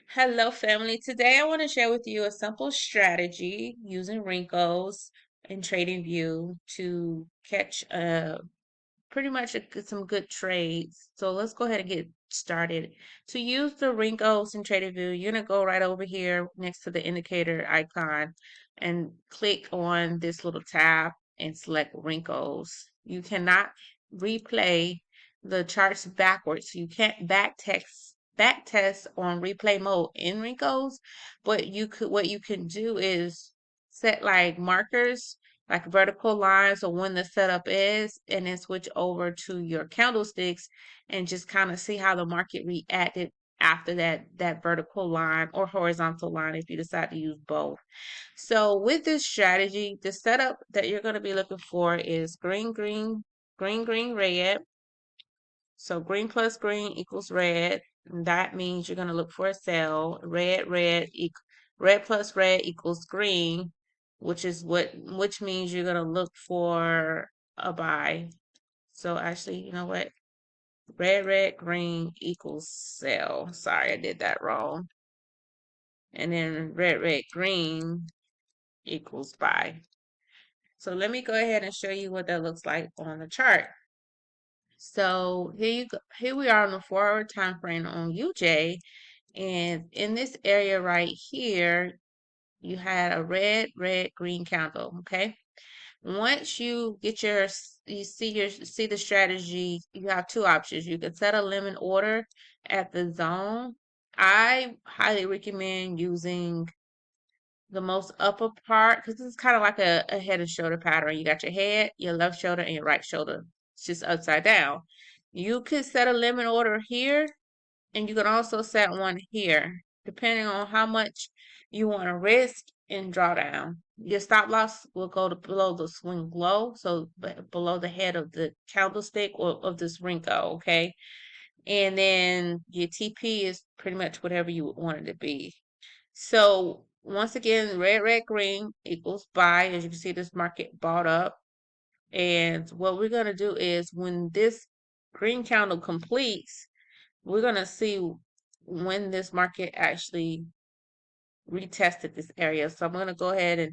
Hello, family. Today I want to share with you a simple strategy using Renkos and TradingView to catch pretty much some good trades. So let's go ahead and get started. To use the Renkos and TradingView, you're gonna go right over here next to the indicator icon and click on this little tab and select Renkos. You cannot replay the charts backwards. You can't back test on replay mode in Renkos, but what you can do is set like markers like vertical lines or when the setup is, and then switch over to your candlesticks and just kind of see how the market reacted after that vertical line or horizontal line if you decide to use both. So with this strategy, the setup that you're going to be looking for is green, green, green, green, red. So green plus green equals red. And that means you're going to look for a sell. Red plus red equals green, which means you're going to look for a buy. So actually, you know what? Red, green equals sell. Sorry, I did that wrong. And then red, green equals buy. So let me go ahead and show you what that looks like on the chart. So here we are on the 4 hour time frame on UJ. And in this area right here, you had a red, green candle. Okay. Once you get see the strategy, you have two options. You can set a limit order at the zone. I highly recommend using the most upper part because it's kind of like a head and shoulder pattern. You got your head, your left shoulder, and your right shoulder. It's just upside down. You could set a limit order here, and you can also set one here, depending on how much you want to risk and draw down. Your stop loss will go to below the swing low, so below the head of the candlestick or of this Renko, okay? And then your TP is pretty much whatever you want it to be. So once again, red, green equals buy. As you can see, this market bought up. And what we're going to do is when this green candle completes, we're going to see when this market actually retested this area. So I'm going to go ahead and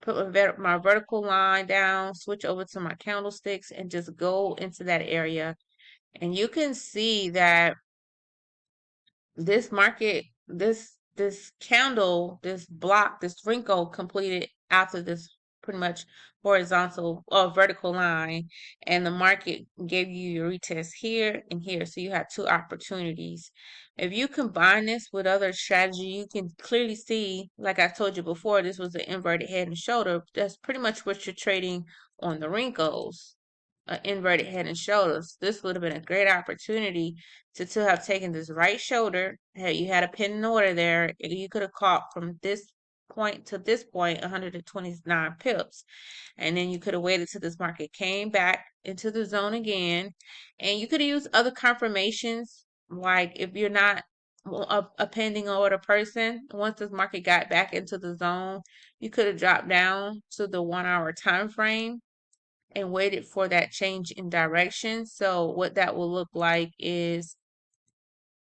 put my vertical line down, switch over to my candlesticks, and just go into that area. And you can see that this market, this candle, this block, this wrinkle completed after this pretty much horizontal or vertical line, and the market gave you your retest here and here. So you have two opportunities. If you combine this with other strategy, you can clearly see, like I told you before, this was the inverted head and shoulder. That's pretty much what you're trading on the wrinkles, inverted head and shoulders. This would have been a great opportunity to have taken this right shoulder. Hey, you had a pin and order there. You could have caught from this point to this point 129 pips. And then you could have waited till this market came back into the zone again. And you could have used other confirmations. Like if you're not a pending order person, once this market got back into the zone, you could have dropped down to the 1 hour time frame and waited for that change in direction. So what that will look like is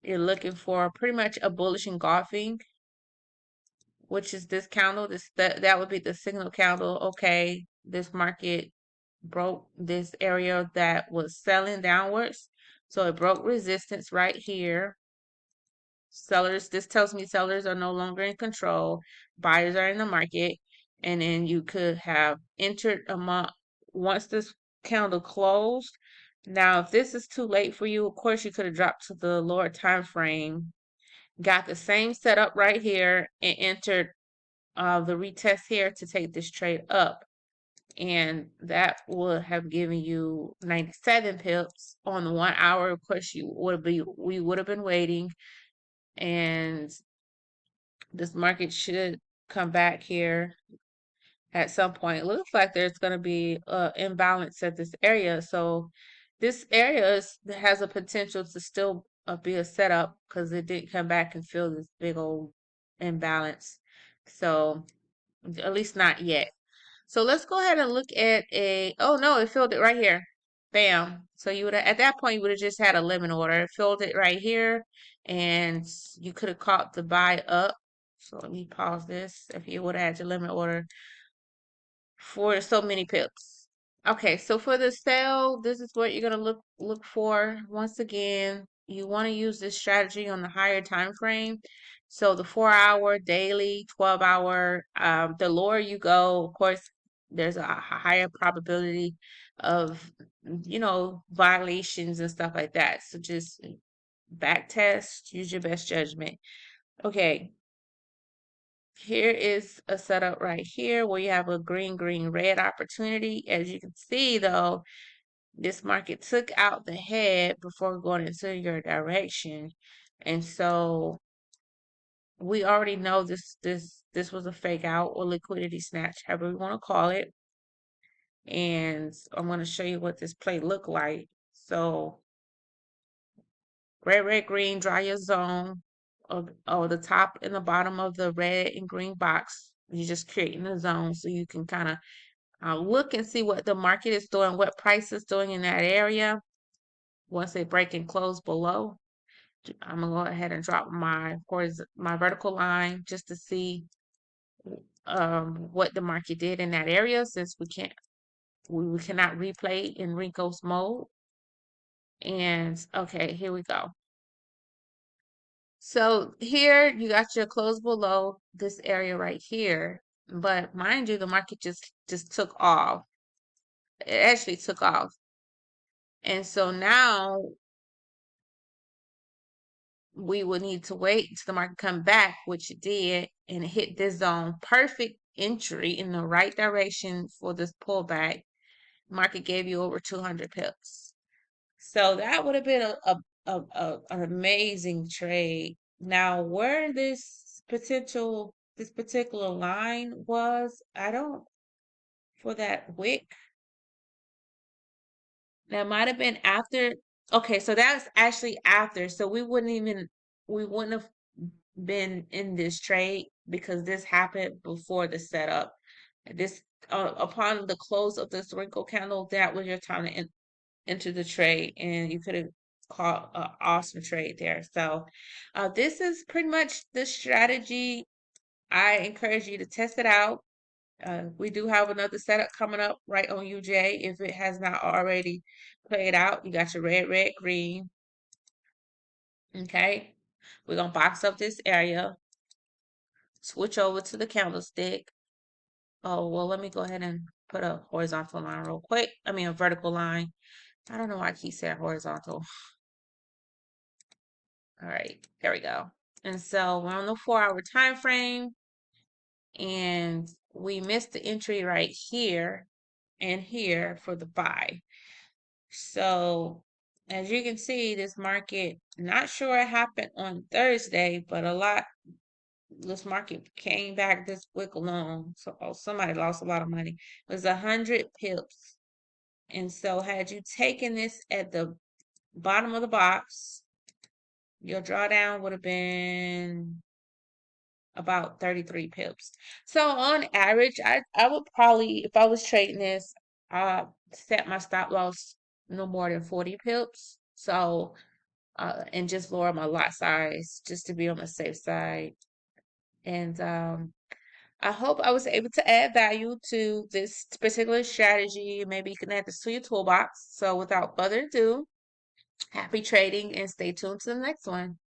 you're looking for pretty much a bullish engulfing, which is this candle. That would be the signal candle. Okay, this market broke this area that was selling downwards. So it broke resistance right here. This tells me sellers are no longer in control. Buyers are in the market. And then you could have entered once this candle closed. Now, if this is too late for you, of course, you could have dropped to the lower time frame, got the same setup right here, and entered the retest here to take this trade up. And that would have given you 97 pips on the 1 hour. Of course, we would have been waiting, and this market should come back here at some point. It looks like there's going to be imbalance at this area. So this area has a potential to still be a setup because it didn't come back and fill this big old imbalance. So at least not yet. So let's go ahead and look at oh no, it filled it right here. Bam. So you would have, at that point, you would have just had a limit order, filled it right here, and you could have caught the buy up. So let me pause this. If you would have had your limit order for so many pips. Okay, so for the sale, this is what you're gonna look for. Once again, you want to use this strategy on the higher time frame. So the 4 hour, daily, 12 hour, the lower you go, of course, there's a higher probability of, violations and stuff like that. So just back test, use your best judgment. Okay, here is a setup right here where you have a green, green, red opportunity. As you can see, though, this market took out the head before going into your direction. And so we already know this was a fake out or liquidity snatch, however we want to call it. And I'm going to show you what this play looked like. So red, red, green, draw your zone of the top and the bottom of the red and green box. You're just creating a zone so you can kind of look and see what the market is doing, what price is doing in that area. Once they break and close below, I'm gonna go ahead and drop my vertical line just to see what the market did in that area, since we cannot replay in Renkos mode. And okay, here we go. So here you got your close below this area right here, but mind you, the market just took off. It actually took off. And so now we would need to wait until the market come back, which it did, and it hit this zone. Perfect entry in the right direction for this pullback. Market gave you over 200 pips. So that would have been an amazing trade. Now, where this particular line was, I don't, for that wick, that might have been after. Okay, so that's actually after. So we wouldn't have been in this trade because this happened before the setup. This upon the close of this wrinkle candle, that was your time to enter the trade, and you could have caught an awesome trade there. So this is pretty much the strategy. I encourage you to test it out. We do have another setup coming up right on UJ. If it has not already played out, you got your red, red, green. Okay, we're gonna box up this area, switch over to the candlestick. Oh, well, let me go ahead and put a horizontal line real quick. I mean, a vertical line. I don't know why I keep saying horizontal. All right, there we go. And so we're on the 4 hour time frame, and we missed the entry right here and here for the buy. So as you can see, this market, not sure it happened on Thursday, but this market came back this quick alone. So somebody lost a lot of money. It was 100 pips. And so had you taken this at the bottom of the box, your drawdown would have been about 33 pips. So on average, I would probably, if I was trading this, set my stop loss no more than 40 pips. So and just lower my lot size just to be on the safe side. And I hope I was able to add value to this particular strategy. Maybe you can add this to your toolbox. So without further ado, happy trading and stay tuned to the next one.